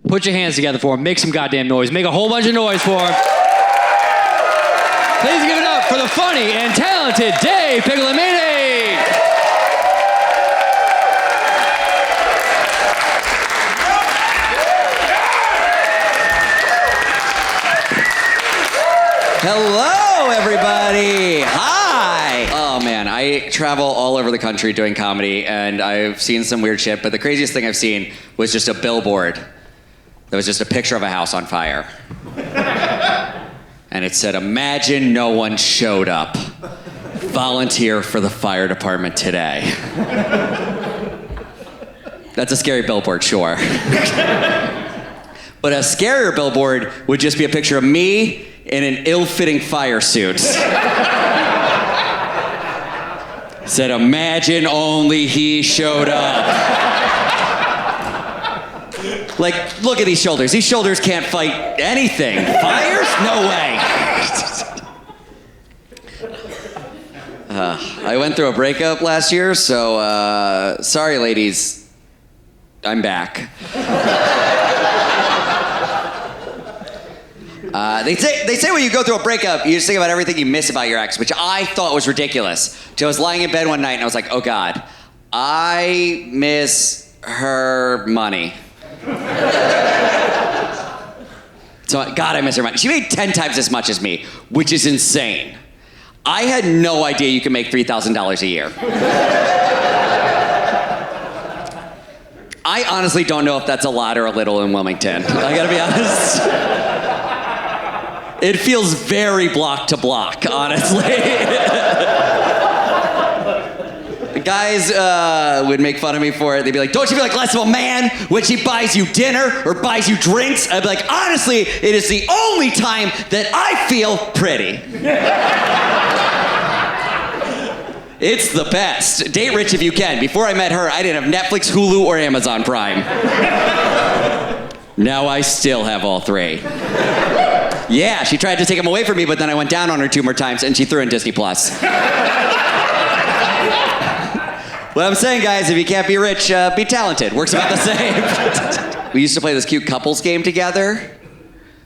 Put your hands together for him. Make some goddamn noise. Make a whole bunch of noise for him. Please give it up for the funny and talented Dave Piccolomini. Hello, everybody. Hi. Oh, man, I travel all over the country doing comedy, and I've seen some weird shit, but the craziest thing I've seen was just a billboard that was just a picture of a house on fire. And it said, "Imagine no one showed up. Volunteer for the fire department today." That's a scary billboard, sure. But a scarier billboard would just be a picture of me in an ill-fitting fire suit. Said, "Imagine only he showed up." Like, look at these shoulders. These shoulders can't fight anything. Fires? No way. I went through a breakup last year, so sorry, ladies. I'm back. They say when you go through a breakup, you just think about everything you miss about your ex, which I thought was ridiculous. So I was lying in bed one night and I was like, oh God, I miss her money. So, God, I miss her money. She made 10 times as much as me, which is insane. I had no idea you could make $3,000 a year. I honestly don't know if that's a lot or a little in Wilmington. I gotta be honest. It feels very block to block, honestly. Guys would make fun of me for it. They'd be like, don't you feel like less of a man when she buys you dinner or buys you drinks? I'd be like, honestly, it is the only time that I feel pretty. It's the best. Date rich if you can. Before I met her, I didn't have Netflix, Hulu, or Amazon Prime. Now I still have all three. Yeah, she tried to take them away from me, but then I went down on her 2 more times and she threw in Disney Plus. What I'm saying, guys, if you can't be rich, be talented. Works about the same. We used to play this cute couples game together,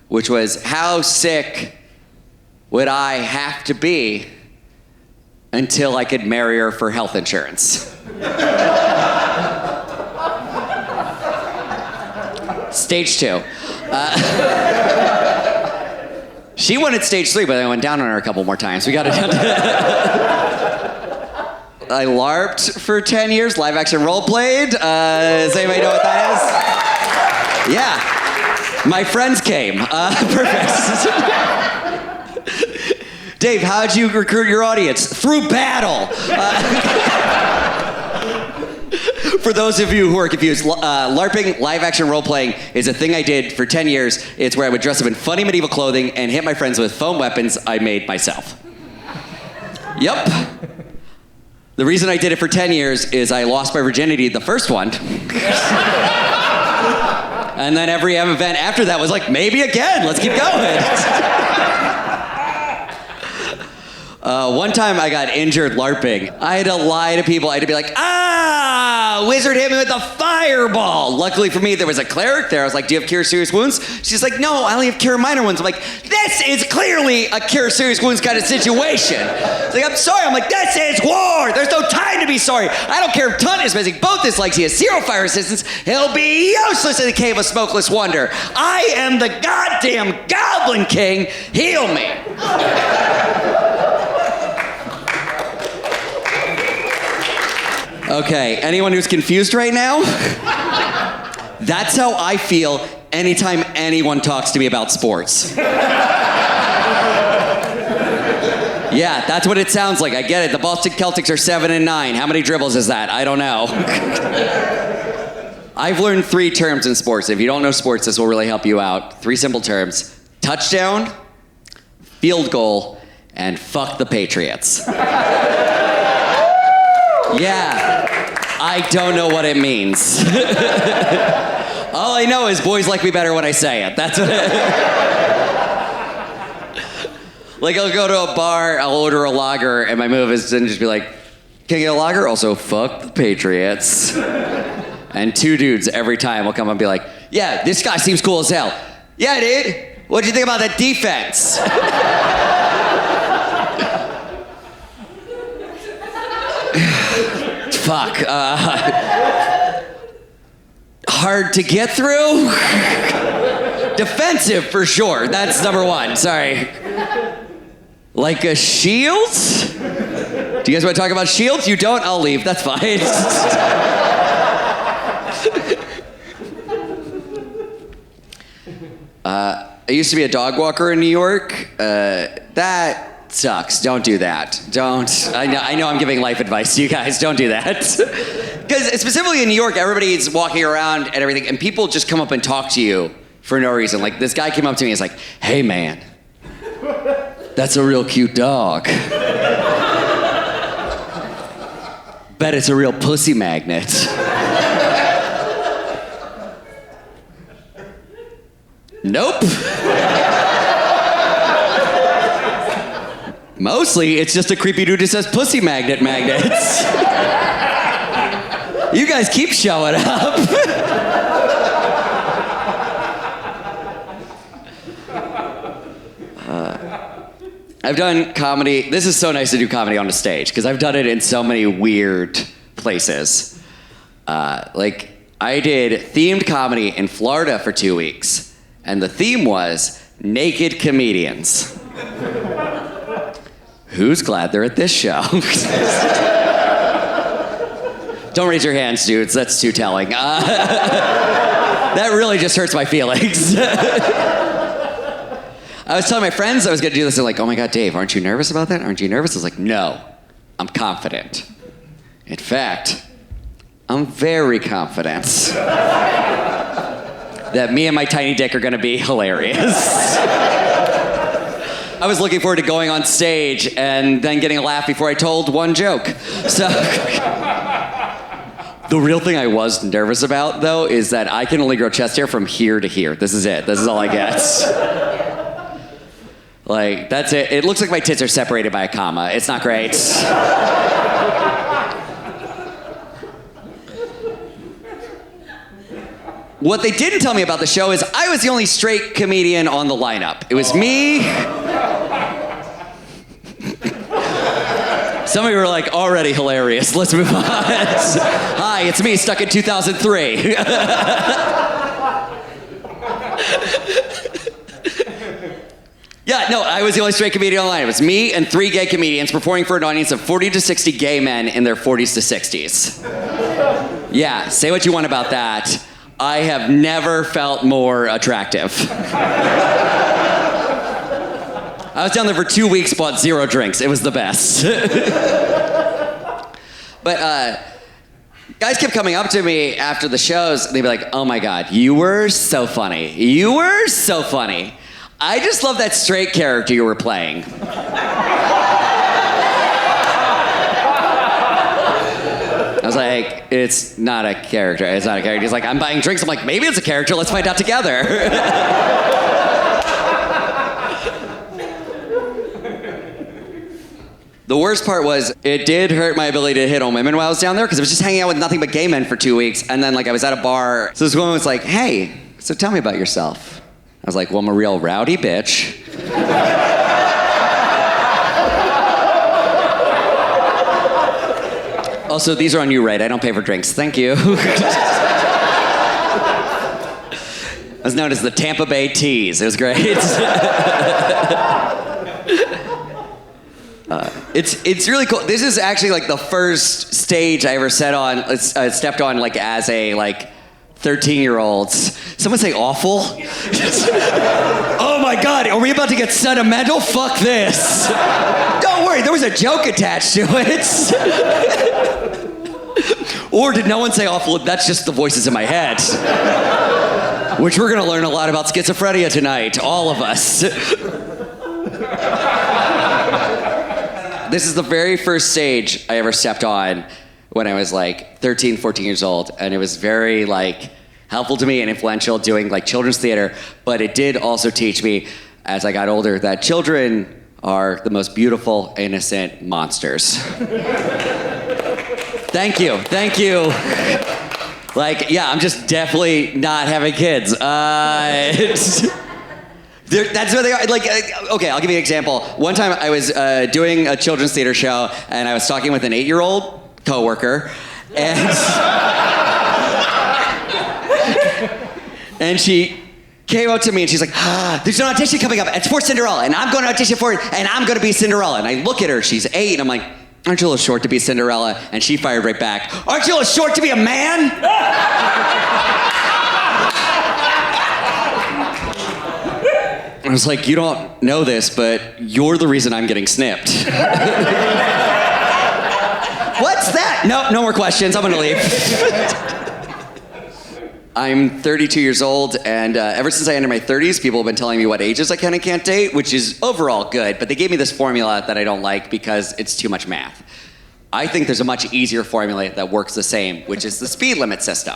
which was, how sick would I have to be until I could marry her for health insurance? Stage 2. She wanted stage 3, but I went down on her a couple more times. We got it down to... I LARPed for 10 years, live action role played. Does anybody know what that is? Yeah. My friends came. Perfect. Dave, how'd you recruit your audience? Through battle. For those of you who are confused, LARPing, live action role playing, is a thing I did for 10 years. It's where I would dress up in funny medieval clothing and hit my friends with foam weapons I made myself. Yep. The reason I did it for 10 years is I lost my virginity the first one. And then every event after that was like, maybe again, let's keep going. One time I got injured LARPing. I had to lie to people. I had to be like, wizard hit me with a fireball. Luckily for me, there was a cleric there. I was like, do you have cure serious wounds? She's like, no, I only have cure minor wounds. I'm like, this is clearly a cure serious wounds kind of situation. She's like, I'm sorry. I'm like, this is war. There's no time to be sorry. I don't care if Tunt is missing both his legs. He has 0 fire resistance. He'll be useless in the cave of smokeless wonder. I am the goddamn Goblin King. Heal me. Okay, anyone who's confused right now? That's how I feel anytime anyone talks to me about sports. Yeah, that's what it sounds like. I get it. The Boston Celtics are 7-9. How many dribbles is that? I don't know. I've learned 3 terms in sports. If you don't know sports, this will really help you out. 3 simple terms: touchdown, field goal, and fuck the Patriots. Yeah, I don't know what it means. All I know is boys like me better when I say it. That's what Like, I'll go to a bar, I'll order a lager, and my move is to just be like, can I get a lager? Also, fuck the Patriots. And 2 dudes every time will come and be like, Yeah, this guy seems cool as hell. Yeah, dude. What'd you think about that defense? Fuck. Hard to get through? Defensive for sure. That's number one. Sorry. Like a shield? Do you guys want to talk about shields? You don't? I'll leave. That's fine. I used to be a dog walker in New York. That sucks. Don't do that. Don't. I know I'm giving life advice to you guys. Don't do that. Because specifically in New York, everybody's walking around and everything, and people just come up and talk to you for no reason. Like, this guy came up to me and was like, hey, man, that's a real cute dog. Bet it's a real pussy magnet. Nope. Mostly, it's just a creepy dude who says pussy magnets. You guys keep showing up. I've done comedy. This is so nice to do comedy on a stage, because I've done it in so many weird places. Like, I did themed comedy in Florida for 2 weeks. And the theme was naked comedians. Who's glad they're at this show? Don't raise your hands, dudes. That's too telling. That really just hurts my feelings. I was telling my friends I was going to do this. They're like, oh my God, Dave, aren't you nervous about that? Aren't you nervous? I was like, no, I'm confident. In fact, I'm very confident that me and my tiny dick are gonna be hilarious. I was looking forward to going on stage and then getting a laugh before I told one joke. So, the real thing I was nervous about, though, is that I can only grow chest hair from here to here. This is it. This is all I get. Like, that's it. It looks like my tits are separated by a comma. It's not great. What they didn't tell me about the show is I was the only straight comedian on the lineup. It was me. Some of you were like, already hilarious. Let's move on. Hi, it's me, stuck in 2003. Yeah, no, I was the only straight comedian on the lineup. It was me and 3 gay comedians performing for an audience of 40 to 60 gay men in their 40s to 60s. Yeah, say what you want about that. I have never felt more attractive. I was down there for 2 weeks, bought 0 drinks. It was the best. But guys kept coming up to me after the shows, and they'd be like, oh my God, you were so funny. You were so funny. I just love that straight character you were playing. I was like, it's not a character. It's not a character. He's like, I'm buying drinks. I'm like, maybe it's a character. Let's find out together. The worst part was, it did hurt my ability to hit on women while I was down there, because I was just hanging out with nothing but gay men for 2 weeks. And then, like, I was at a bar. So this woman was like, hey, so tell me about yourself. I was like, well, I'm a real rowdy bitch. Also, these are on you, right? I don't pay for drinks. Thank you. I was known as the Tampa Bay Tease. It was great. It's really cool. This is actually like the first stage I ever stepped on like as a 13-year-old. Someone say awful? Oh my God, are we about to get sentimental? Fuck this. Don't worry, there was a joke attached to it. Or did no one say awful? That's just the voices in my head. Which we're gonna learn a lot about schizophrenia tonight, all of us. This is the very first stage I ever stepped on when I was like 13, 14 years old. And it was very helpful to me and influential doing children's theater. But it did also teach me as I got older that children are the most beautiful, innocent monsters. Thank you. Like, yeah, I'm just definitely not having kids. That's what they are. Like, okay, I'll give you an example. One time I was doing a children's theater show, and I was talking with an 8-year-old coworker, and and she came up to me and she's like, there's an audition coming up. It's for Cinderella, and I'm going to audition for it, and I'm going to be Cinderella. And I look at her, she's 8, and I'm like, aren't you a little short to be Cinderella? And she fired right back, aren't you a little short to be a man? I was like, you don't know this, but you're the reason I'm getting snipped. What's that? No more questions. I'm going to leave. I'm 32 years old, and ever since I entered my 30s, people have been telling me what ages I can and can't date, which is overall good, but they gave me this formula that I don't like because it's too much math. I think there's a much easier formula that works the same, which is the speed limit system,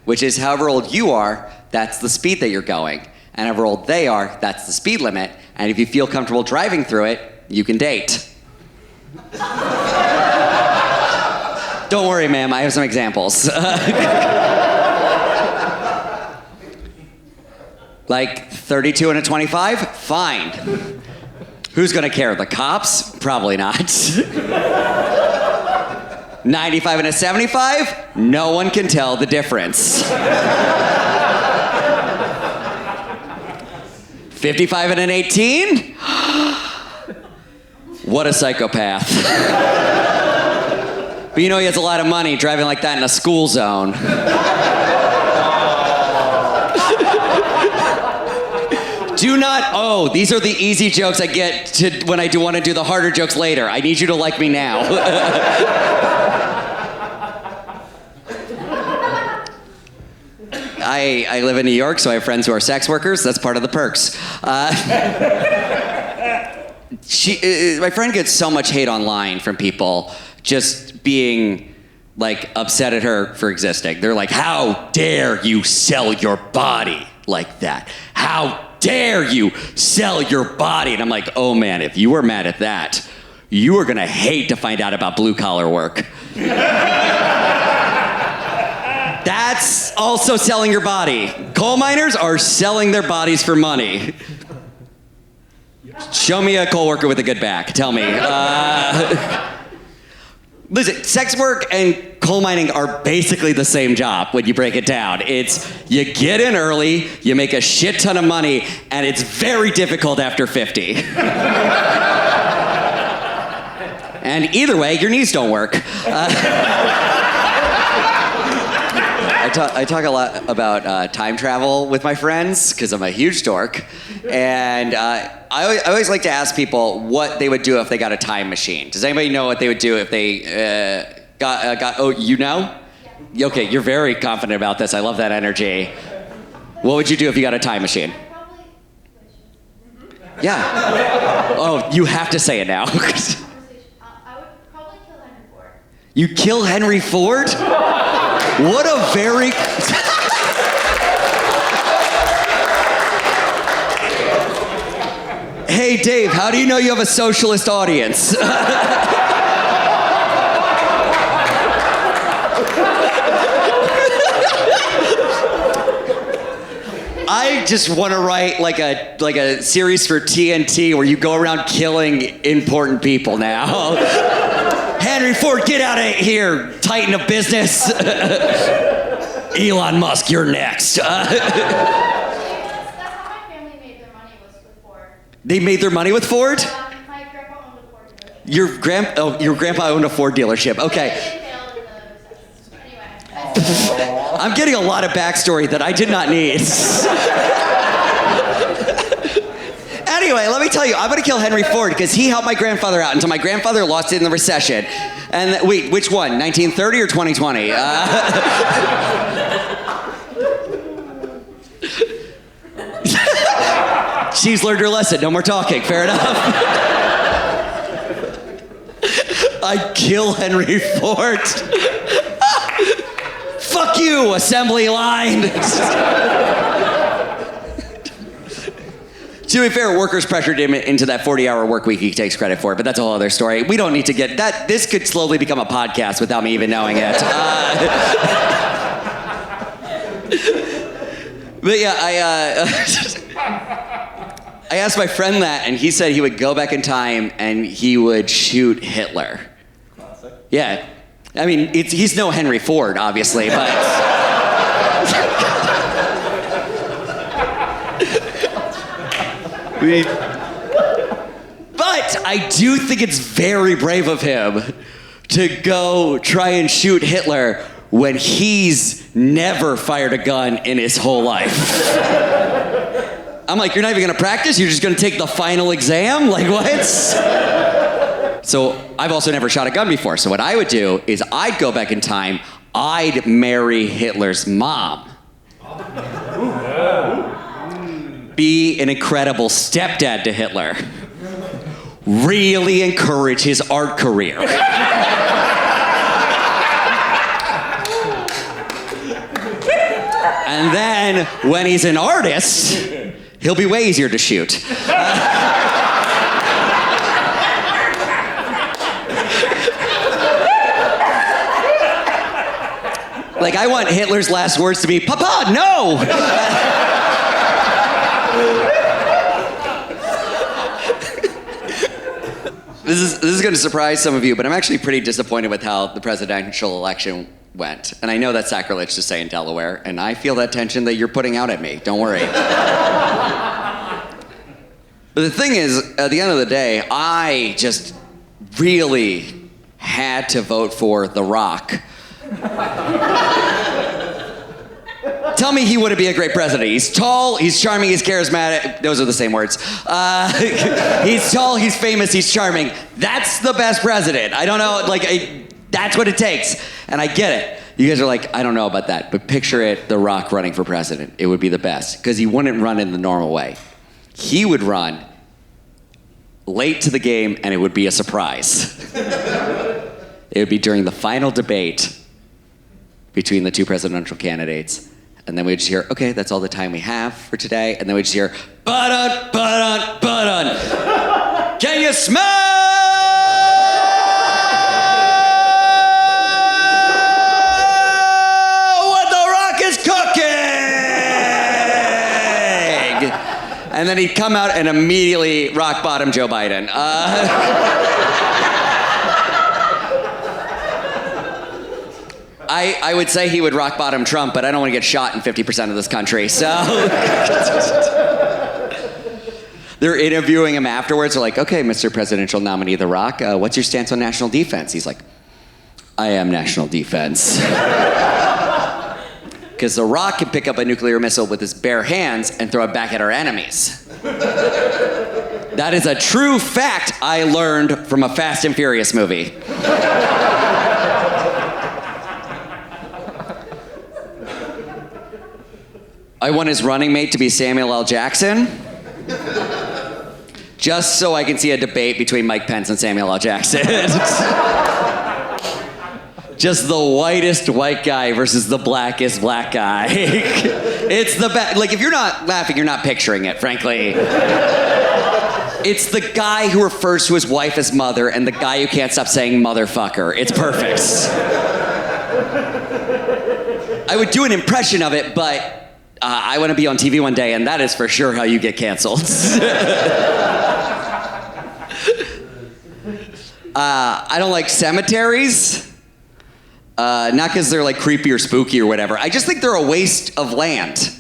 which is however old you are, that's the speed that you're going, and however old they are, that's the speed limit, and if you feel comfortable driving through it, you can date. Don't worry, ma'am, I have some examples. Like 32 and a 25? Fine. Who's gonna care? The cops? Probably not. 95 and a 75? No one can tell the difference. 55 and an 18? What a psychopath. But you know he has a lot of money driving like that in a school zone. Do not, these are the easy jokes I get to when I do want to do the harder jokes later. I need you to like me now. I live in New York, so I have friends who are sex workers. That's part of the perks. My friend gets so much hate online from people just being like upset at her for existing. They're like, how dare you sell your body like that? How dare you sell your body? And I'm like, oh man, if you were mad at that, you are gonna hate to find out about blue collar work. That's also selling your body. Coal miners are selling their bodies for money. Show me a coal worker with a good back. Tell me. Listen, sex work and coal mining are basically the same job when you break it down. It's you get in early, you make a shit ton of money, and it's very difficult after 50. And either way, your knees don't work. I talk a lot about time travel with my friends because I'm a huge dork. And I always like to ask people what they would do if they got a time machine. Does anybody know what they would do if they you know? Yeah. Okay, you're very confident about this. I love that energy. What would you do if you got a time machine? Yeah. Oh, you have to say it now. I would probably kill Henry Ford. You kill Henry Ford? What a very... Hey, Dave, how do you know you have a socialist audience? I just want to write like a series for TNT where you go around killing important people now. Henry Ford, get out of here, titan of business. Elon Musk, you're next. That's how my family made their money was with Ford. They made their money with Ford? My grandpa owned a Ford dealership. Your grandpa owned a Ford dealership. Okay. They failed in the recession. Anyway. I'm getting a lot of backstory that I did not need. Anyway, let me tell you, I'm going to kill Henry Ford because he helped my grandfather out until my grandfather lost it in the recession. And wait, which one? 1930 or 2020? She's learned her lesson. No more talking. Fair enough. I kill Henry Ford. Fuck you, assembly line. To be fair, workers pressured him into that 40-hour work week he takes credit for, but that's a whole other story. We don't need to get that. This could slowly become a podcast without me even knowing it. But yeah, I asked my friend that, and he said he would go back in time and he would shoot Hitler. Classic. Yeah. I mean, he's no Henry Ford, obviously, but... But I do think it's very brave of him to go try and shoot Hitler when he's never fired a gun in his whole life. I'm like, you're not even gonna practice? You're just gonna take the final exam? Like, what? So I've also never shot a gun before. So what I would do is I'd go back in time, I'd marry Hitler's mom. Be an incredible stepdad to Hitler. Really encourage his art career. And then, when he's an artist, he'll be way easier to shoot. Like, I want Hitler's last words to be, "Papa, no!" This is going to surprise some of you, but I'm actually pretty disappointed with how the presidential election went. And I know that's sacrilege to say in Delaware, and I feel that tension that you're putting out at me. Don't worry. But the thing is, at the end of the day, I just really had to vote for The Rock. Tell me he wouldn't be a great president. He's tall, he's charming, he's charismatic. Those are the same words. He's tall, he's famous, he's charming. That's the best president. I don't know, that's what it takes. And I get it. You guys are like, I don't know about that. But picture it, The Rock running for president. It would be the best. Because he wouldn't run in the normal way. He would run late to the game, and it would be a surprise. It would be during the final debate between the two presidential candidates. And then we'd just hear, okay, that's all the time we have for today. And then we'd just hear, ba-dun, ba-dun, ba-dun. Can you smell what The Rock is cooking? And then he'd come out and immediately rock bottom Joe Biden. I would say he would rock bottom Trump, but I don't want to get shot in 50% of this country, so. They're interviewing him afterwards. They're like, okay, Mr. Presidential nominee The Rock, what's your stance on national defense? He's like, I am national defense. Because The Rock can pick up a nuclear missile with his bare hands and throw it back at our enemies. That is a true fact I learned from a Fast and Furious movie. I want his running mate to be Samuel L. Jackson, just so I can see a debate between Mike Pence and Samuel L. Jackson. Just the whitest white guy versus the blackest black guy. It's the best. Like, if you're not laughing, you're not picturing it, frankly. It's the guy who refers to his wife as mother and the guy who can't stop saying motherfucker. It's perfect. I would do an impression of it, but I want to be on TV one day, and that is for sure how you get canceled. I don't like cemeteries. Not because they're like creepy or spooky or whatever. I just think they're a waste of land.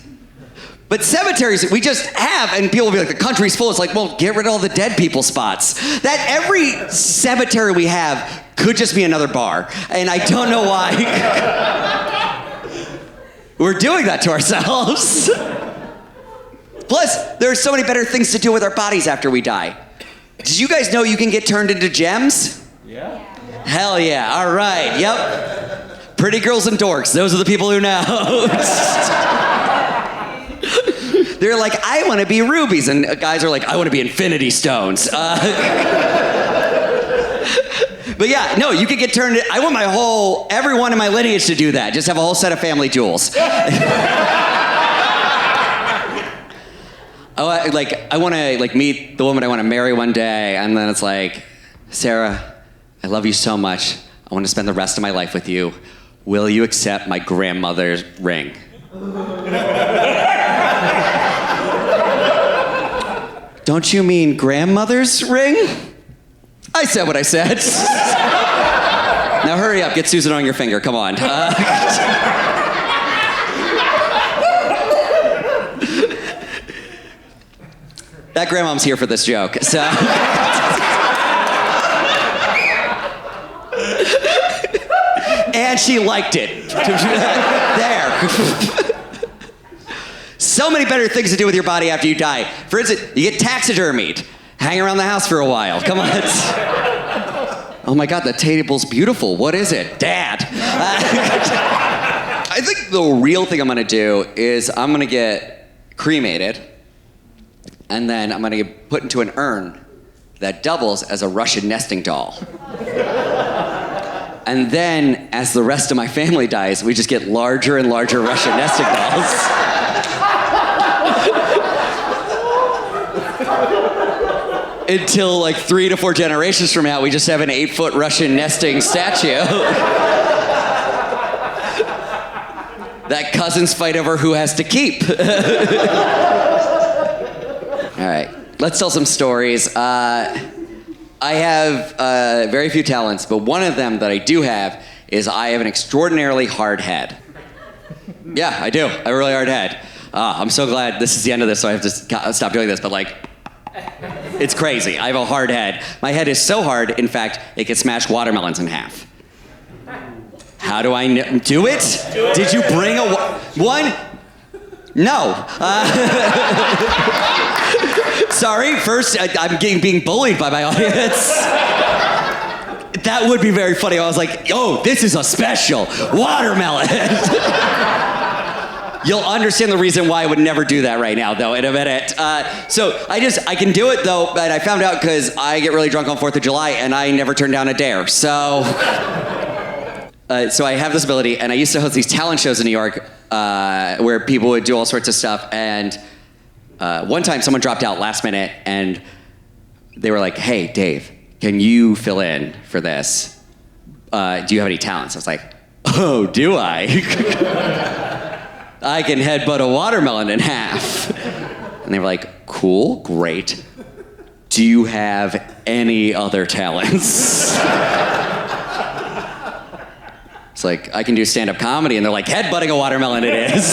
But cemeteries, we just have, and people will be like, the country's full. It's like, well, get rid of all the dead people spots. That every cemetery we have could just be another bar. And I don't know why. We're doing that to ourselves. Plus, there are so many better things to do with our bodies after we die. Did you guys know you can get turned into gems? Yeah. Hell yeah, all right, yep. Pretty girls and dorks, those are the people who know. They're like, I want to be rubies, and guys are like, I want to be infinity stones. But yeah, no, you could get turned. I want everyone in my lineage to do that. Just have a whole set of family jewels. I want to meet the woman I want to marry one day, and then it's like, Sarah, I love you so much. I want to spend the rest of my life with you. Will you accept my grandmother's ring? Don't you mean grandmother's ring? I said what I said. Now hurry up, get Susan on your finger, come on. That grandmom's here for this joke, so. And she liked it. There. So many better things to do with your body after you die. For instance, you get taxidermied. Hang around the house for a while. Come on. Oh my God, that table's beautiful. What is it? Dad. I think the real thing I'm gonna do is I'm gonna get cremated, and then I'm gonna get put into an urn that doubles as a Russian nesting doll. And then, as the rest of my family dies, we just get larger and larger Russian nesting dolls. Until like 3 to 4 generations from now, we just have an 8-foot Russian nesting statue. That cousins fight over who has to keep. All right, let's tell some stories. I have very few talents, but one of them that I do have is I have an extraordinarily hard head. Yeah, I do. I have a really hard head. I'm so glad this is the end of this, so I have to stop doing this, but like, it's crazy. I have a hard head. My head is so hard, in fact, it can smash watermelons in half. How do I do it? Did you bring one? No. Sorry, first, I'm being bullied by my audience. That would be very funny. I was like, oh, this is a special watermelon. You'll understand the reason why I would never do that right now, though, in a minute. So I can do it, though, but I found out because I get really drunk on 4th of July, and I never turn down a dare. So I have this ability, and I used to host these talent shows in New York where people would do all sorts of stuff, and one time someone dropped out last minute, and they were like, hey, Dave, can you fill in for this? Do you have any talents? I was like, oh, do I? I can headbutt a watermelon in half. And they were like, cool, great. Do you have any other talents? It's like, I can do stand-up comedy, and they're like, headbutting a watermelon it is.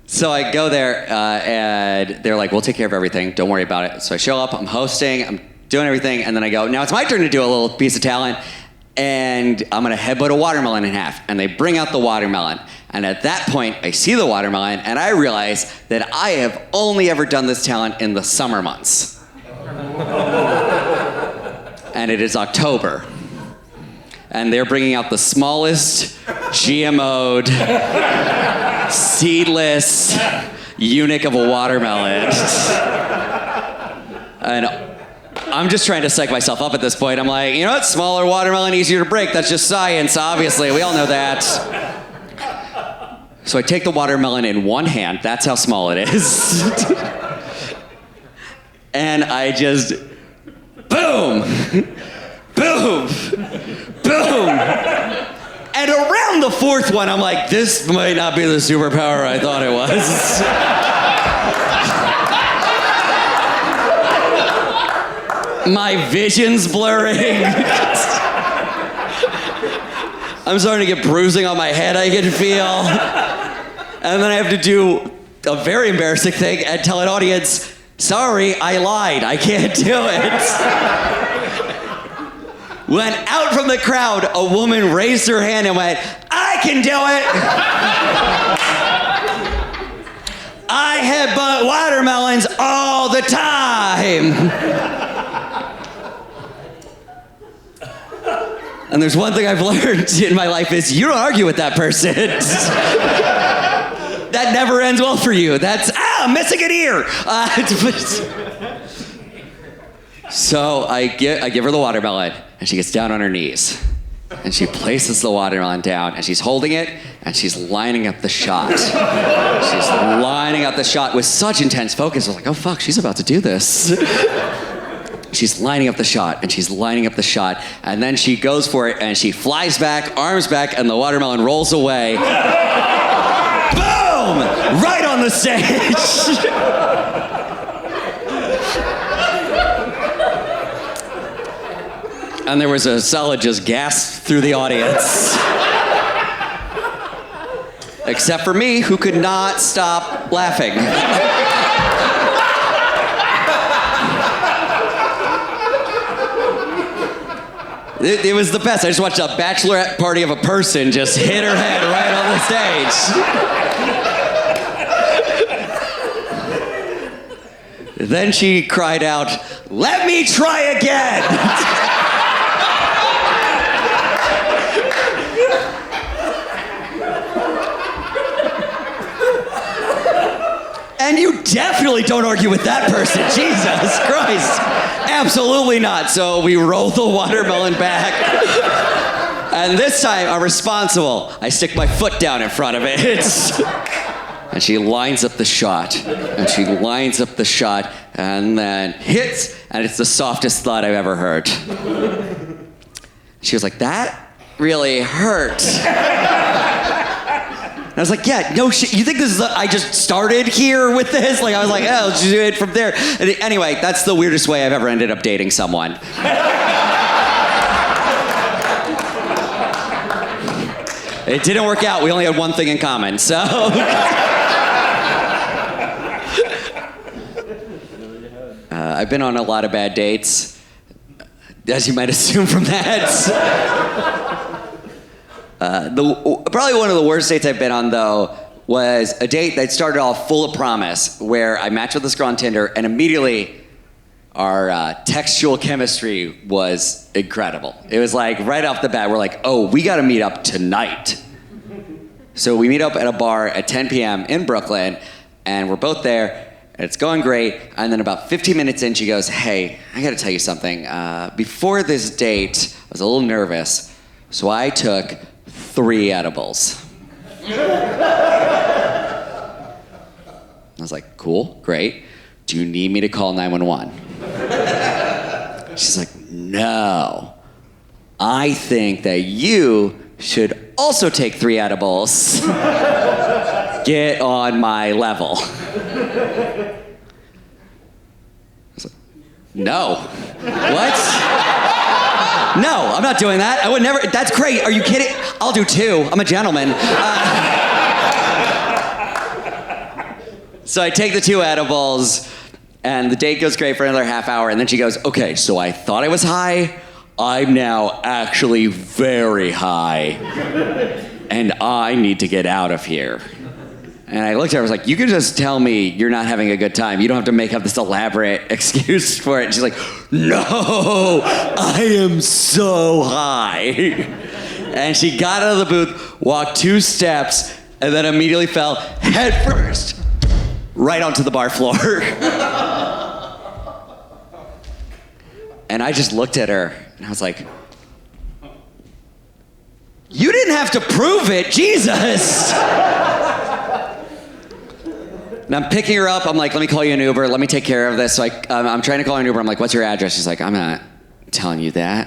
So I go there, and they're like, we'll take care of everything, don't worry about it. So I show up, I'm hosting, I'm doing everything, and then I go, now it's my turn to do a little piece of talent, and I'm gonna headbutt a watermelon in half. And they bring out the watermelon. And at that point, I see the watermelon, and I realize that I have only ever done this talent in the summer months. And it is October. And they're bringing out the smallest, GMO'd, seedless eunuch of a watermelon. And I'm just trying to psych myself up at this point. I'm like, you know what? Smaller watermelon, easier to break. That's just science, obviously. We all know that. So I take the watermelon in one hand. That's how small it is. And I just, boom, boom, boom. And around the 4th one, I'm like, this might not be the superpower I thought it was. My vision's blurring. I'm starting to get bruising on my head, I can feel. And then I have to do a very embarrassing thing and tell an audience, sorry, I lied, I can't do it. When out from the crowd, a woman raised her hand and went, I can do it. I headbutt watermelons all the time. And there's one thing I've learned in my life is you don't argue with that person. That never ends well for you. That's, I'm missing an ear. So I give her the watermelon, and she gets down on her knees. And she places the watermelon down, and she's holding it, and she's lining up the shot. She's lining up the shot with such intense focus. I was like, oh fuck, she's about to do this. she's lining up the shot, and she's lining up the shot, and then she goes for it, and she flies back, arms back, and the watermelon rolls away. Boom! Right on the stage. And there was a solid just gasp through the audience. Except for me, who could not stop laughing. It was the best. I just watched a bachelorette party of a person just hit her head right on the stage. Then she cried out, "Let me try again!" And you definitely don't argue with that person. Jesus Christ. Absolutely not. So we roll the watermelon back. And this time I'm responsible. I stick my foot down in front of it. And she lines up the shot. And she lines up the shot and then hits. And it's the softest thud I've ever heard. She was like, "That really hurt." I was like, "Yeah, no shit. You think this is I just started here with this?" Like, I was like, "Oh, let's do it from there." And anyway, that's the weirdest way I've ever ended up dating someone. It didn't work out. We only had one thing in common, so. I've been on a lot of bad dates, as you might assume from that. Probably one of the worst dates I've been on, though, was a date that started off full of promise, where I matched with this girl on Tinder, and immediately our textual chemistry was incredible. It was like, right off the bat, we're like, "Oh, we gotta meet up tonight." So we meet up at a bar at 10 p.m. in Brooklyn, and we're both there, and it's going great, and then about 15 minutes in, she goes, "Hey, I gotta tell you something. Before this date, I was a little nervous, so I took 3 edibles." I was like, "Cool, great. Do you need me to call 911? She's like, "No. I think that you should also take 3 edibles. Get on my level." I was like, "No. What? No, I'm not doing that. I would never. That's great. Are you kidding? I'll do 2. I'm a gentleman." So I take the 2 edibles, and the date goes great for another half hour, and then she goes, "Okay, so I thought I was high. I'm now actually very high, and I need to get out of here." And I looked at her, I was like, "You can just tell me you're not having a good time. You don't have to make up this elaborate excuse for it." And she's like, "No, I am so high." And she got out of the booth, walked 2 steps, and then immediately fell head first right onto the bar floor. And I just looked at her, and I was like, "You didn't have to prove it, Jesus." And I'm picking her up. I'm like, "Let me call you an Uber. Let me take care of this." So I'm trying to call an Uber. I'm like, "What's your address?" She's like, "I'm not telling you that."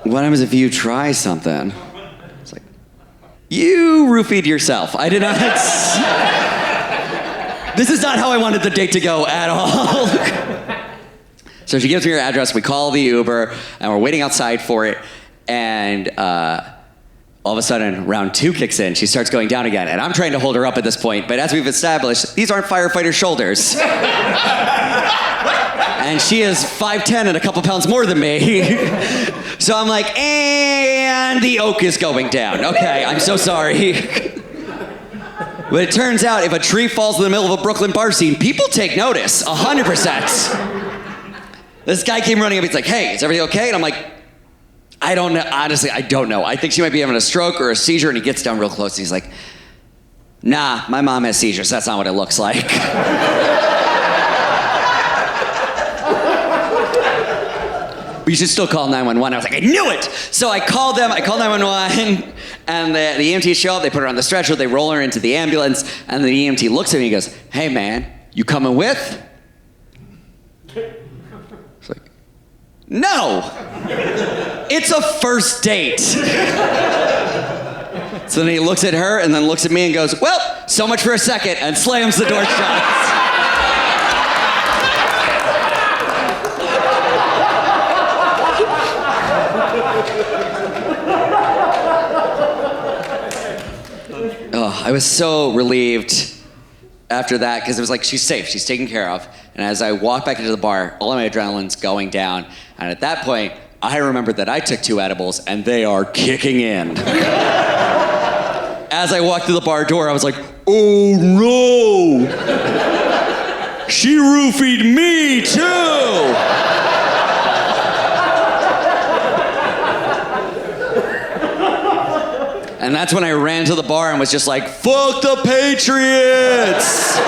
"What happens if you try something?" It's like, "You roofied yourself. I did not." This is not how I wanted the date to go at all. So she gives me her address. We call the Uber, and we're waiting outside for it. And all of a sudden, round 2 kicks in. She starts going down again. And I'm trying to hold her up at this point. But as we've established, these aren't firefighter shoulders. And she is 5'10" and a couple pounds more than me. So I'm like, and the oak is going down. Okay, I'm so sorry. But it turns out if a tree falls in the middle of a Brooklyn bar scene, people take notice, 100%. This guy came running up, he's like, "Hey, is everything okay?" And I'm like, "I don't know, honestly, I don't know. I think she might be having a stroke or a seizure." And he gets down real close and he's like, "Nah, my mom has seizures, that's not what it looks like." but you should still call 911. I was like, I knew it! So I called 911, and the EMTs show up, they put her on the stretcher, they roll her into the ambulance, and the EMT looks at me and goes, hey man, you coming with? It's like, no! It's a first date! So then he looks at her and then looks at me and goes, well, so much for a second, and slams the door shut. Oh, I was so relieved after that because it was like, she's safe, she's taken care of. And as I walked back into the bar, all of my adrenaline's going down. And at that point, I remembered that I took 2 edibles and they are kicking in. As I walked through the bar door, I was like, oh no! She roofied me too! And that's when I ran to the bar and was just like, fuck the Patriots!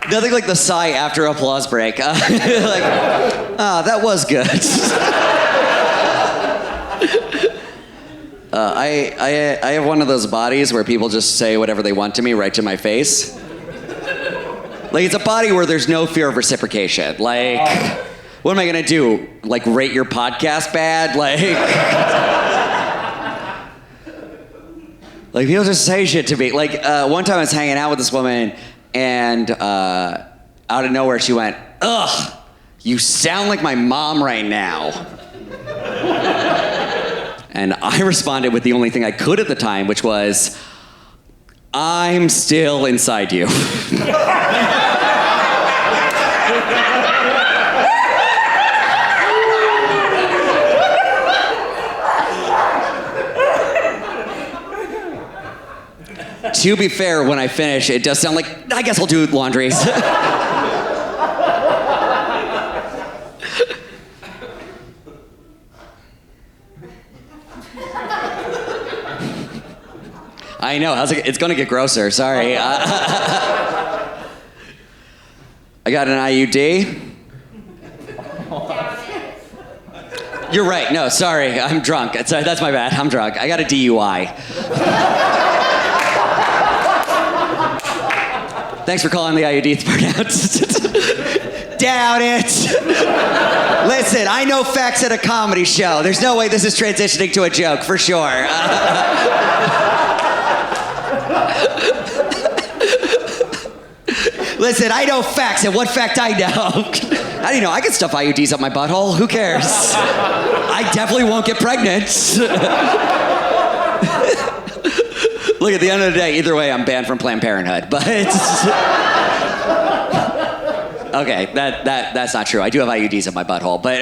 Nothing like the sigh after applause break. That was good. I have one of those bodies where people just say whatever they want to me right to my face. Like, it's a body where there's no fear of reciprocation. Like, what am I gonna do? Like, rate your podcast bad? Like people just say shit to me. Like, one time I was hanging out with this woman, and out of nowhere she went, ugh, you sound like my mom right now. And I responded with the only thing I could at the time, which was, I'm still inside you. To be fair, when I finish, it does sound like, I guess I'll do laundries. I know, it's gonna get grosser, sorry. I got an IUD. You're right, no, sorry, I'm drunk. That's my bad, I'm drunk. I got a DUI. Thanks for calling the IUD part out. Doubt it. Listen, I know facts at a comedy show. There's no way this is transitioning to a joke, for sure. Listen, I know facts, and what fact I know? How do you know? I can stuff IUDs up my butthole. Who cares? I definitely won't get pregnant. Look, at the end of the day, either way, I'm banned from Planned Parenthood, but okay, that's not true. I do have IUDs in my butthole, but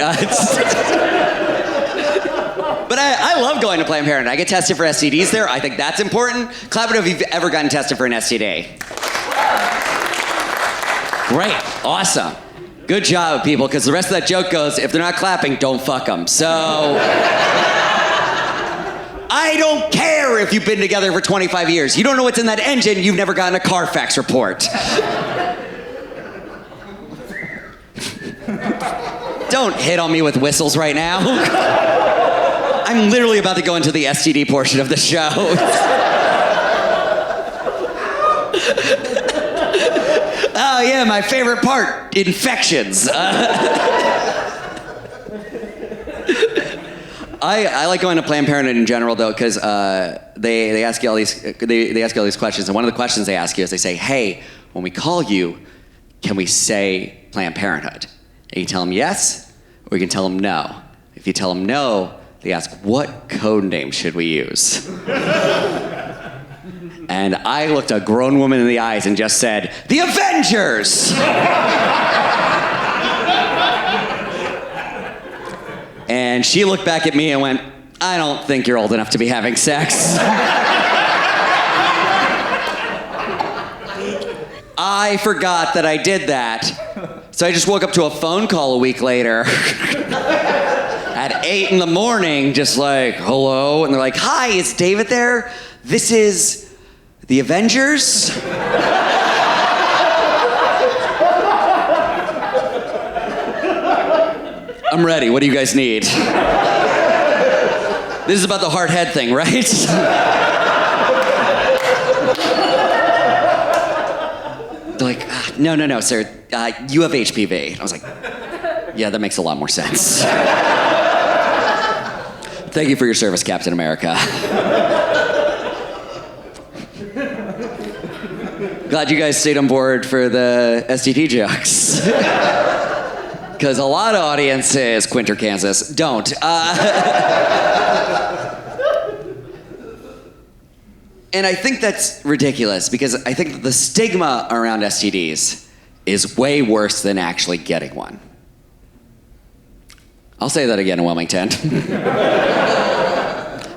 but I love going to Planned Parenthood. I get tested for STDs there. I think that's important. Clap it if you've ever gotten tested for an STD. Great, awesome. Good job, people, because the rest of that joke goes, if they're not clapping, don't fuck them. So... I don't care if you've been together for 25 years. You don't know what's in that engine, you've never gotten a Carfax report. Don't hit on me with whistles right now. I'm literally about to go into the STD portion of the show. Oh yeah, my favorite part, infections. I like going to Planned Parenthood in general, though, because they ask you all these questions, and one of the questions they ask you is they say, "Hey, when we call you, can we say Planned Parenthood?" And you tell them yes, or you can tell them no. If you tell them no, they ask, "What code name should we use?" And I looked a grown woman in the eyes and just said, "The Avengers!" And she looked back at me and went, "I don't think you're old enough to be having sex." I forgot that I did that. So I just woke up to a phone call a week later at 8 in the morning, just like, hello. And they're like, hi, is David there? This is the Avengers. I'm ready. What do you guys need? This is about the hard head thing, right? They're like, no, sir. You have HPV. And I was like, yeah, that makes a lot more sense. Thank you for your service, Captain America. Glad you guys stayed on board for the STD jokes. Because a lot of audiences, Quinter, Kansas, don't. And I think that's ridiculous because I think that the stigma around STDs is way worse than actually getting one. I'll say that again in Wilmington.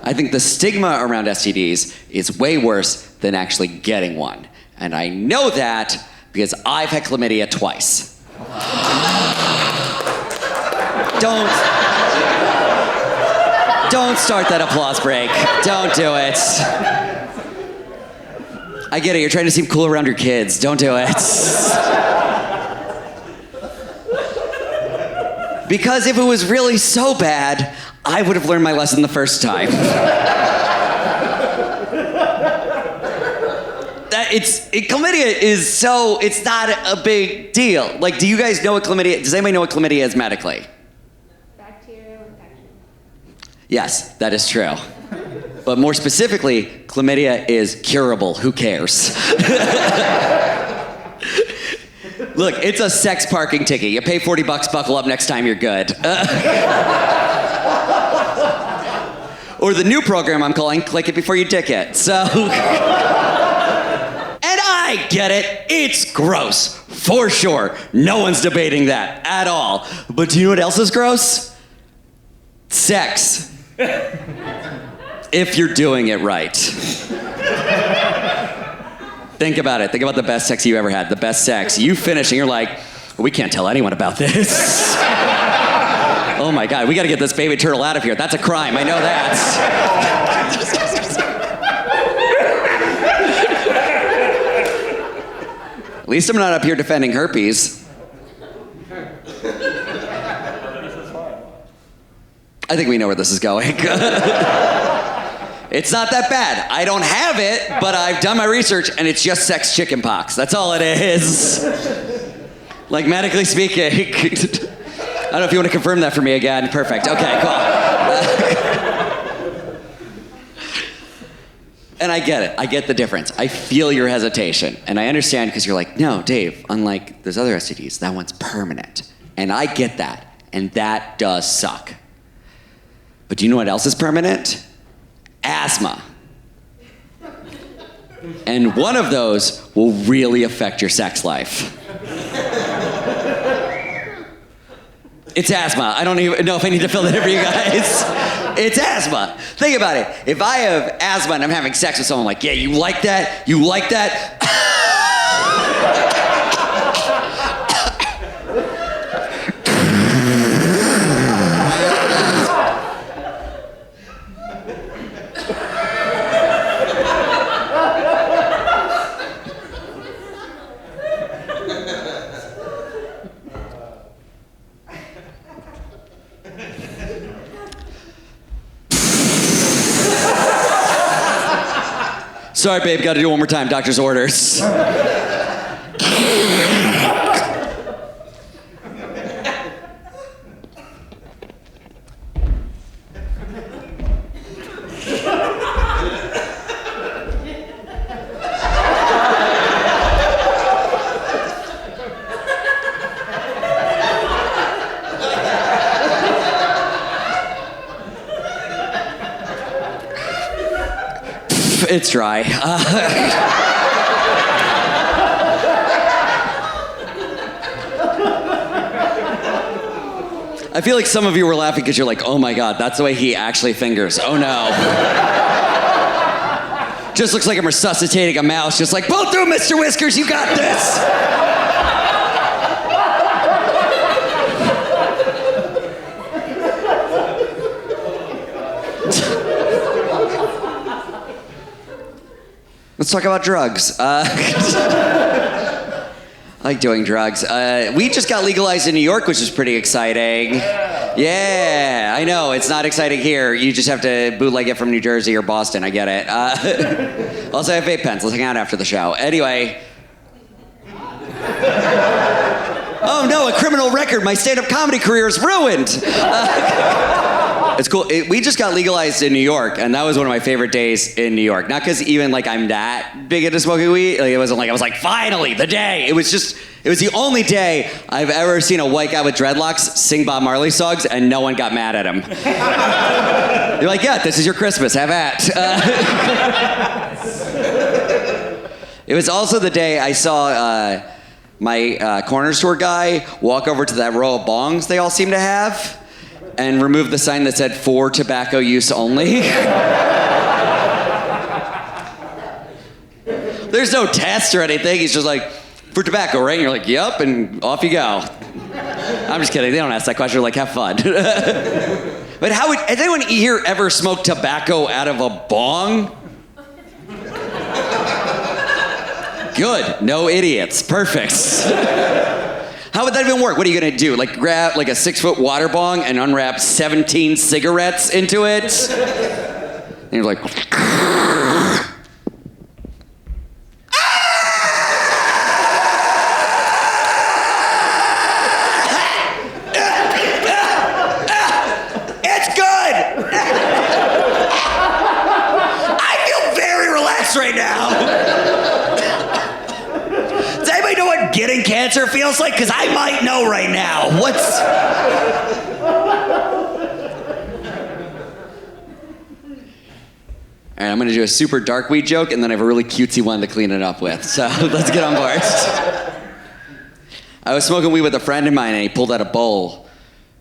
I think the stigma around STDs is way worse than actually getting one. And I know that because I've had chlamydia twice. Don't start that applause break. Don't do it. I get it, you're trying to seem cool around your kids. Don't do it. Because if it was really so bad, I would have learned my lesson the first time. Chlamydia is so, it's not a big deal. Like, do you guys know what chlamydia, does anybody know what chlamydia is medically? Bacterial infection. Yes, that is true. But more specifically, chlamydia is curable. Who cares? Look, it's a sex parking ticket. You pay $40, buckle up next time, you're good. Or the new program I'm calling, click it before you dick it. So, and I get it. It's gross, for sure. No one's debating that at all. But do you know what else is gross? Sex. If you're doing it right. Think about it. Think about the best sex you ever had. The best sex. You finish and you're like, well, we can't tell anyone about this. Oh my God, we gotta get this baby turtle out of here. That's a crime, I know that. At least I'm not up here defending herpes. I think we know where this is going. It's not that bad. I don't have it, but I've done my research and it's just sex chickenpox. That's all it is. Like, medically speaking. I don't know if you want to confirm that for me again. Perfect. Okay, cool. And I get it. I get the difference. I feel your hesitation. And I understand because you're like, no, Dave, unlike those other STDs, that one's permanent. And I get that. And that does suck. But do you know what else is permanent? Asthma. And one of those will really affect your sex life. It's asthma. I don't even know if I need to fill that in for you guys. It's asthma. Think about it. If I have asthma and I'm having sex with someone, like, yeah, you like that? You like that? Sorry, babe, gotta do it one more time. Doctor's orders. It's dry. I feel like some of you were laughing because you're like, oh my God, that's the way he actually fingers. Oh no. Just looks like I'm resuscitating a mouse. Just like, pull through, Mr. Whiskers, you got this. Let's talk about drugs. I like doing drugs. We just got legalized in New York, which is pretty exciting. Yeah, I know. It's not exciting here. You just have to bootleg it from New Jersey or Boston. I get it. Also, I have vape pens. Let's hang out after the show. Anyway. Oh no, a criminal record. My stand-up comedy career is ruined. It's cool. We just got legalized in New York, and that was one of my favorite days in New York. Not because even like I'm that big into smoking weed. Like, it wasn't like I was like, finally, the day. It was the only day I've ever seen a white guy with dreadlocks sing Bob Marley songs, and no one got mad at him. They're like, yeah, this is your Christmas. Have at. It was also the day I saw my corner store guy walk over to that row of bongs they all seem to have and remove the sign that said for tobacco use only. There's no test or anything. He's just like, for tobacco, right? And you're like, yep, and off you go. I'm just kidding. They don't ask that question. They're like, have fun. But has anyone here ever smoked tobacco out of a bong? Good. No idiots. Perfect. How would that even work? What are you gonna do? Like grab like a 6-foot water bong and unwrap 17 cigarettes into it? And you're like, it's good. I feel very relaxed right now. Know what getting cancer feels like? Because I might know right now. All right, I'm going to do a super dark weed joke, and then I have a really cutesy one to clean it up with. So let's get on board. I was smoking weed with a friend of mine, and he pulled out a bowl.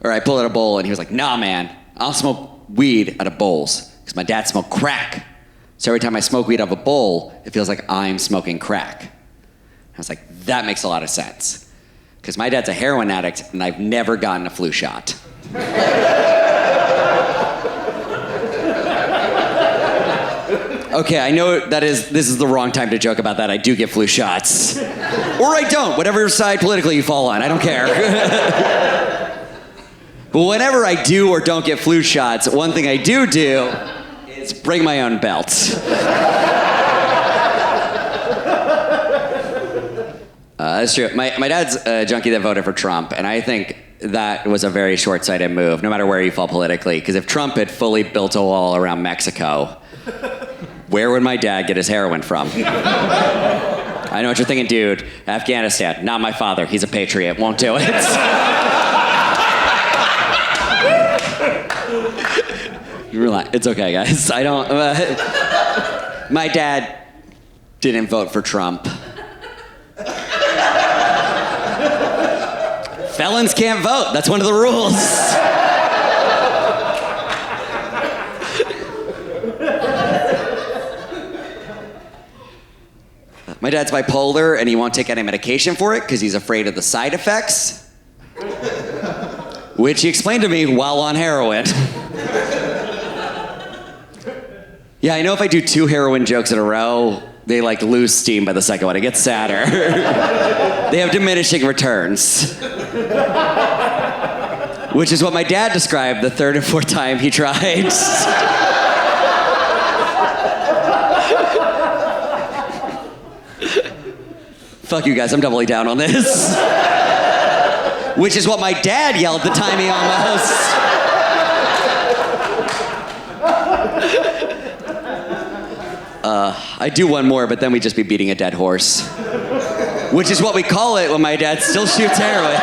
Or I pulled out a bowl, and he was like, nah, man, I'll smoke weed out of bowls, because my dad smoked crack. So every time I smoke weed out of a bowl, it feels like I'm smoking crack. I was like, that makes a lot of sense. Because my dad's a heroin addict, and I've never gotten a flu shot. Okay, I know this is the wrong time to joke about that. I do get flu shots. Or I don't, whatever side politically you fall on. I don't care. But whenever I do or don't get flu shots, one thing I do is bring my own belt. That's true. My dad's a junkie that voted for Trump, and I think that was a very short-sighted move, no matter where you fall politically, because if Trump had fully built a wall around Mexico, where would my dad get his heroin from? I know what you're thinking, dude. Afghanistan. Not my father. He's a patriot. Won't do it. Relax. It's okay, guys. I don't... my dad didn't vote for Trump. Felons can't vote. That's one of the rules. My dad's bipolar, and he won't take any medication for it because he's afraid of the side effects, which he explained to me while on heroin. Yeah, I know if I do 2 heroin jokes in a row, they like lose steam by the second one. It gets sadder. They have diminishing returns. Which is what my dad described the 3rd and 4th time he tried. Fuck you guys, I'm doubling down on this. Which is what my dad yelled the time he almost. I'd do one more, but then we'd just be beating a dead horse. Which is what we call it when my dad still shoots heroin.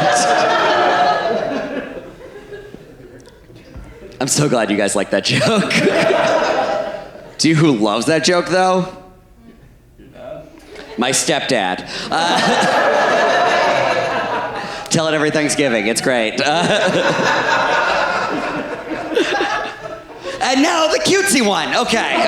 I'm so glad you guys like that joke. Do you know who loves that joke, though? Your dad? My stepdad. Tell it every Thanksgiving. It's great. And now the cutesy one. Okay.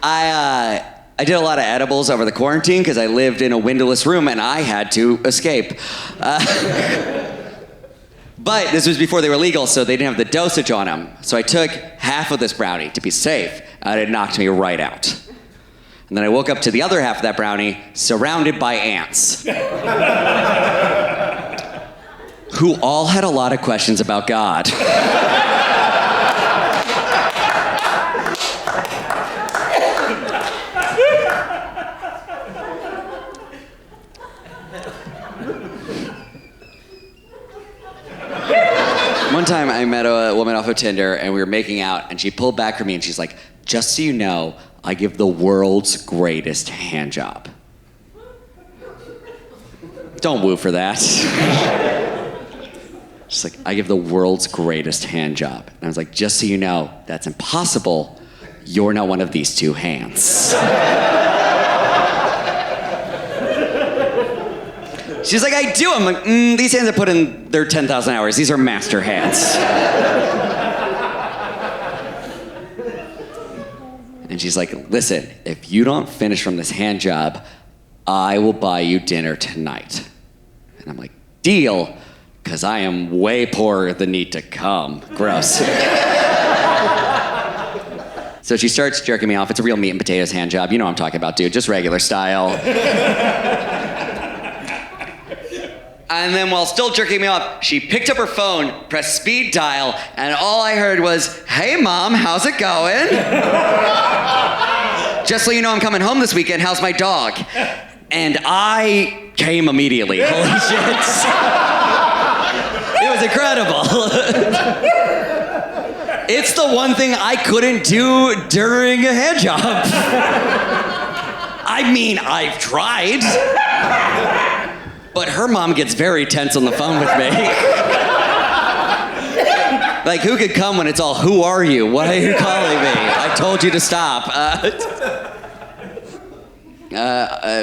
I did a lot of edibles over the quarantine because I lived in a windowless room and I had to escape. But this was before they were legal, so they didn't have the dosage on them. So I took half of this brownie to be safe, and it knocked me right out. And then I woke up to the other half of that brownie, surrounded by ants. Who all had a lot of questions about God. One time I met a woman off of Tinder and we were making out and she pulled back from me and she's like, just so you know, I give the world's greatest hand job. Don't woo for that. She's like, I give the world's greatest hand job. And I was like, just so you know, that's impossible. You're not one of these two hands. She's like, I do. I'm like, these hands have put in their 10,000 hours. These are master hands. And she's like, listen, if you don't finish from this hand job, I will buy you dinner tonight. And I'm like, deal, because I am way poorer than need to come. Gross. So she starts jerking me off. It's a real meat and potatoes hand job. You know what I'm talking about, dude. Just regular style. And then while still jerking me off, she picked up her phone, pressed speed dial, and all I heard was, hey, Mom, how's it going? Just so you know, I'm coming home this weekend. How's my dog? And I came immediately. Holy shit. It was incredible. It's the one thing I couldn't do during a hand job. I mean, I've tried. But her mom gets very tense on the phone with me. Like, who could come when it's all, who are you? Why are you calling me? I told you to stop.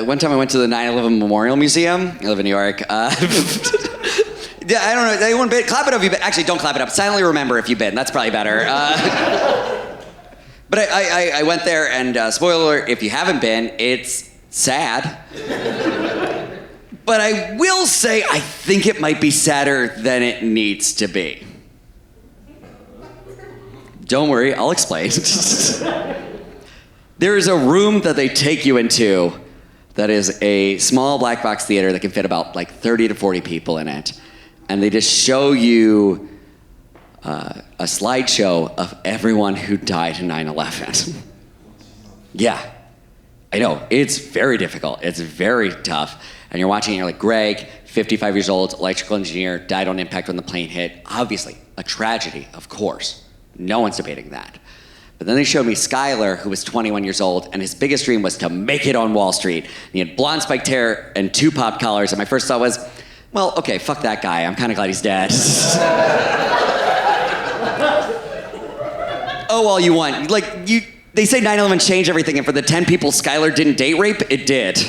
One time I went to the 9/11 Memorial Museum. I live in New York. I don't know, anyone been? Clap it up if you've been. Actually, don't clap it up. Silently remember if you've been. That's probably better. But I went there, and spoiler alert, if you haven't been, it's sad. But I will say, I think it might be sadder than it needs to be. Don't worry, I'll explain. There is a room that they take you into that is a small black box theater that can fit about like 30 to 40 people in it. And they just show you a slideshow of everyone who died in 9/11. Yeah, I know, it's very difficult. It's very tough. And you're watching and you're like, Greg, 55 years old, electrical engineer, died on impact when the plane hit. Obviously, a tragedy, of course. No one's debating that. But then they showed me Skylar, who was 21 years old, and his biggest dream was to make it on Wall Street. And he had blonde spiked hair and 2 pop collars, and my first thought was, well, okay, fuck that guy. I'm kind of glad he's dead. Oh, all you want. Like, they say 9/11 changed everything, and for the 10 people Skylar didn't date rape, it did.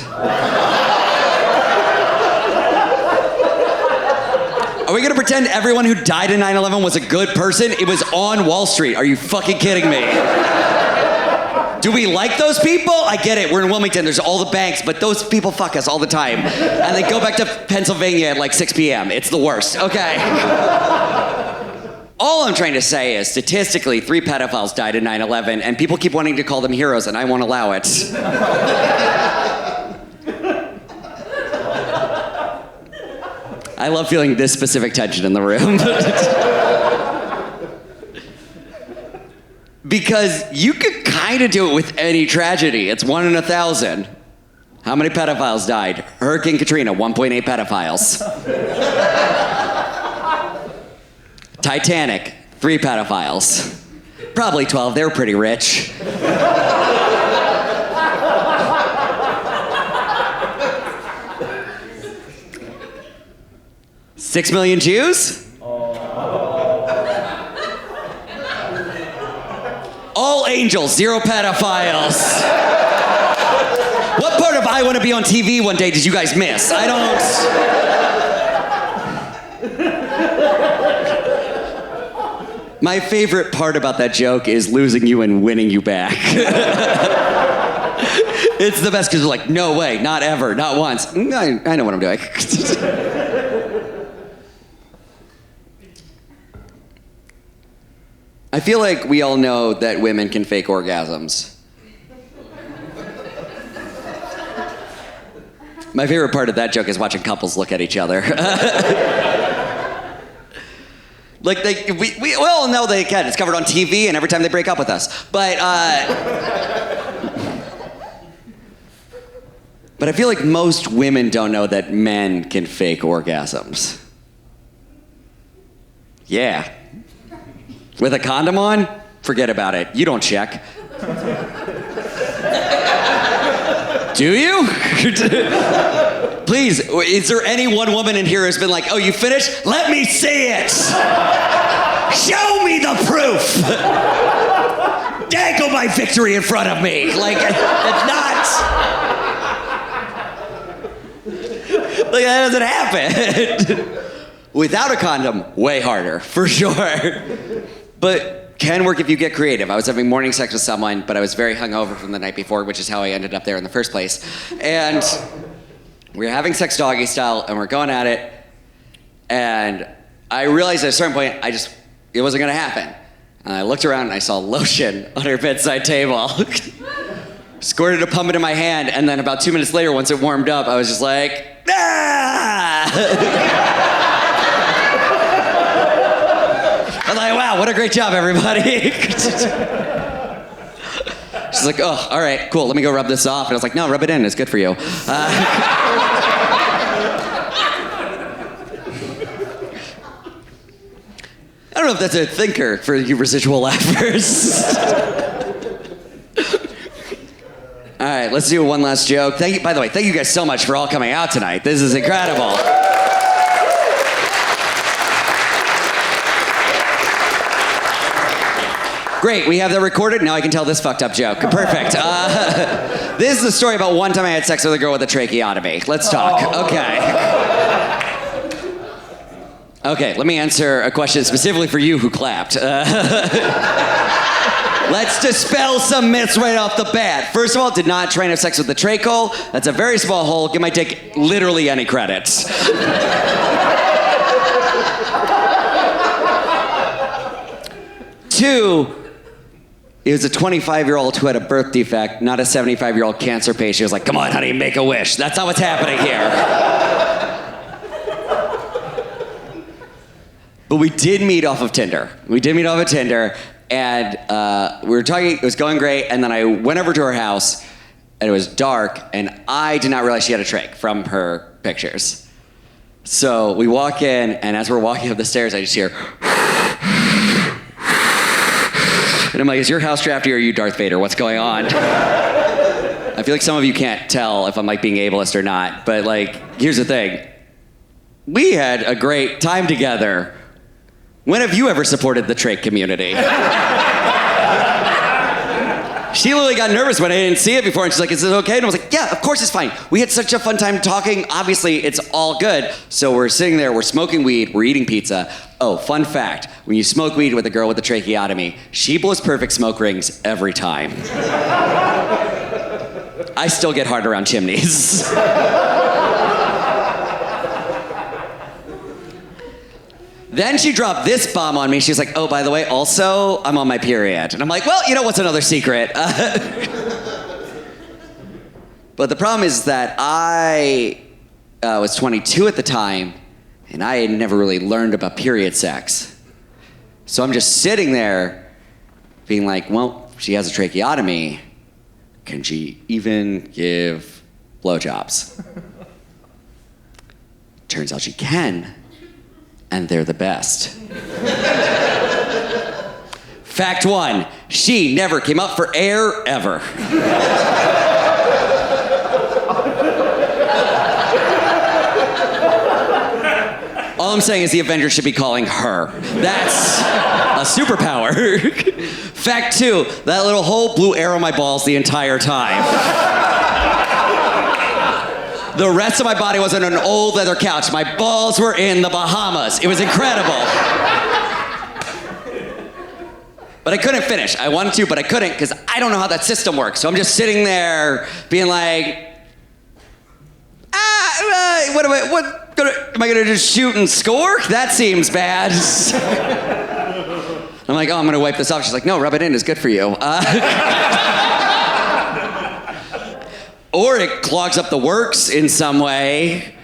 Are we gonna pretend everyone who died in 9/11 was a good person? It was on Wall Street. Are you fucking kidding me? Do we like those people? I get it, we're in Wilmington, there's all the banks, but those people fuck us all the time. And they go back to Pennsylvania at like 6 p.m. It's the worst, okay. All I'm trying to say is, statistically, 3 pedophiles died in 9/11, and people keep wanting to call them heroes, and I won't allow it. I love feeling this specific tension in the room. Because you could kind of do it with any tragedy. It's 1 in 1,000. How many pedophiles died? Hurricane Katrina, 1.8 pedophiles. Titanic, 3 pedophiles. Probably 12, they were pretty rich. $6 million Jews? All angels, 0 pedophiles. What part of I Want to Be on TV one day did you guys miss? I don't... My favorite part about that joke is losing you and winning you back. It's the best because they're like, no way, not ever, not once. I know what I'm doing. I feel like we all know that women can fake orgasms. My favorite part of that joke is watching couples look at each other. Like we all know they can. It's covered on TV and every time they break up with us. But I feel like most women don't know that men can fake orgasms. Yeah. With a condom on? Forget about it. You don't check. Do you? Please, is there any one woman in here who's been like, oh, you finished? Let me see it. Show me the proof. Dangle my victory in front of me. Like, it's not. Like, that doesn't happen. Without a condom, way harder, for sure. But can work if you get creative. I was having morning sex with someone, but I was very hungover from the night before, which is how I ended up there in the first place. And we were having sex doggy style, and we're going at it. And I realized at a certain point, it wasn't gonna happen. And I looked around and I saw lotion on her bedside table. Squirted a pump into my hand, and then about 2 minutes later, once it warmed up, I was just like, ah! I'm like, wow, what a great job, everybody. She's like, oh, all right, cool, let me go rub this off. And I was like, no, rub it in, it's good for you. I don't know if that's a thinker for you residual laughers. All right, let's do one last joke. By the way, thank you guys so much for all coming out tonight. This is incredible. Great, we have that recorded. Now I can tell this fucked up joke. Perfect. This is the story about one time I had sex with a girl with a tracheotomy. Let's talk. Okay. Okay, let me answer a question specifically for you who clapped. Let's dispel some myths right off the bat. First of all, did not try to have sex with the trach hole. That's a very small hole. Give my dick literally any credits. Two, it was a 25-year-old who had a birth defect, not a 75-year-old cancer patient. He was like, come on, honey, make a wish. That's not what's happening here. But we did meet off of Tinder. And we were talking, it was going great, and then I went over to her house, and it was dark, and I did not realize she had a trach from her pictures. So we walk in, and as we're walking up the stairs, I just hear, and I'm like, is your house drafty or are you Darth Vader? What's going on? I feel like some of you can't tell if I'm like being ableist or not, but like, here's the thing. We had a great time together. When have you ever supported the trach community? She literally got nervous when I didn't see it before, and she's like, is it okay? And I was like, yeah, of course it's fine. We had such a fun time talking. Obviously, it's all good. So we're sitting there, we're smoking weed, we're eating pizza. Oh, fun fact, when you smoke weed with a girl with a tracheotomy, she blows perfect smoke rings every time. I still get hard around chimneys. Then she dropped this bomb on me. She's like, oh, by the way, also, I'm on my period. And I'm like, well, you know what's another secret? But the problem is that I was 22 at the time, and I had never really learned about period sex. So I'm just sitting there being like, well, she has a tracheotomy. Can she even give blowjobs? Turns out she can. And they're the best. Fact one, she never came up for air ever. All I'm saying is the Avengers should be calling her. That's a superpower. Fact two, that little hole blew air on my balls the entire time. The rest of my body was on an old leather couch. My balls were in the Bahamas. It was incredible. But I couldn't finish. I wanted to, but I couldn't because I don't know how that system works. So I'm just sitting there being like, am I gonna just shoot and score? That seems bad. I'm like, oh, I'm gonna wipe this off. She's like, no, rub it in, it's good for you. Or it clogs up the works in some way,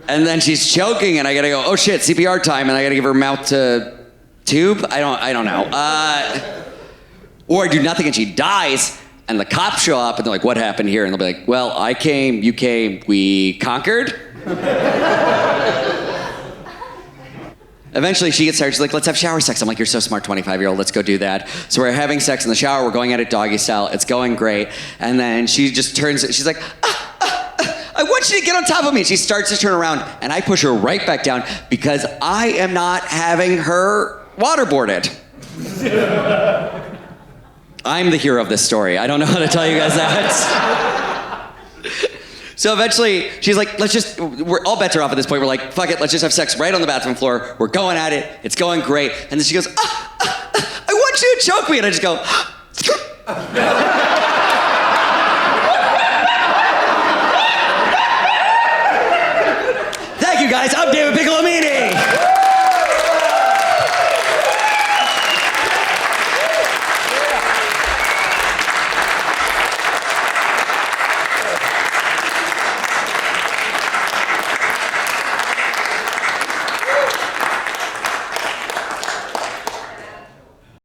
and then she's choking, and I gotta go, oh shit, CPR time, and I gotta give her mouth to tube? I don't know. Or I do nothing and she dies, and the cops show up, and they're like, what happened here? And they'll be like, well, I came, you came, we conquered. Eventually she gets tired, she's like, let's have shower sex. I'm like, you're so smart, 25-year-old, let's go do that. So we're having sex in the shower, we're going at it doggy style, it's going great. And then she just turns, she's like, I want you to get on top of me. She starts to turn around, and I push her right back down because I am not having her waterboarded. I'm the hero of this story. I don't know how to tell you guys that. So eventually, she's like, we're all bets are off at this point. We're like, fuck it, let's just have sex right on the bathroom floor. We're going at it. It's going great. And then she goes, I want you to choke me. And I just go,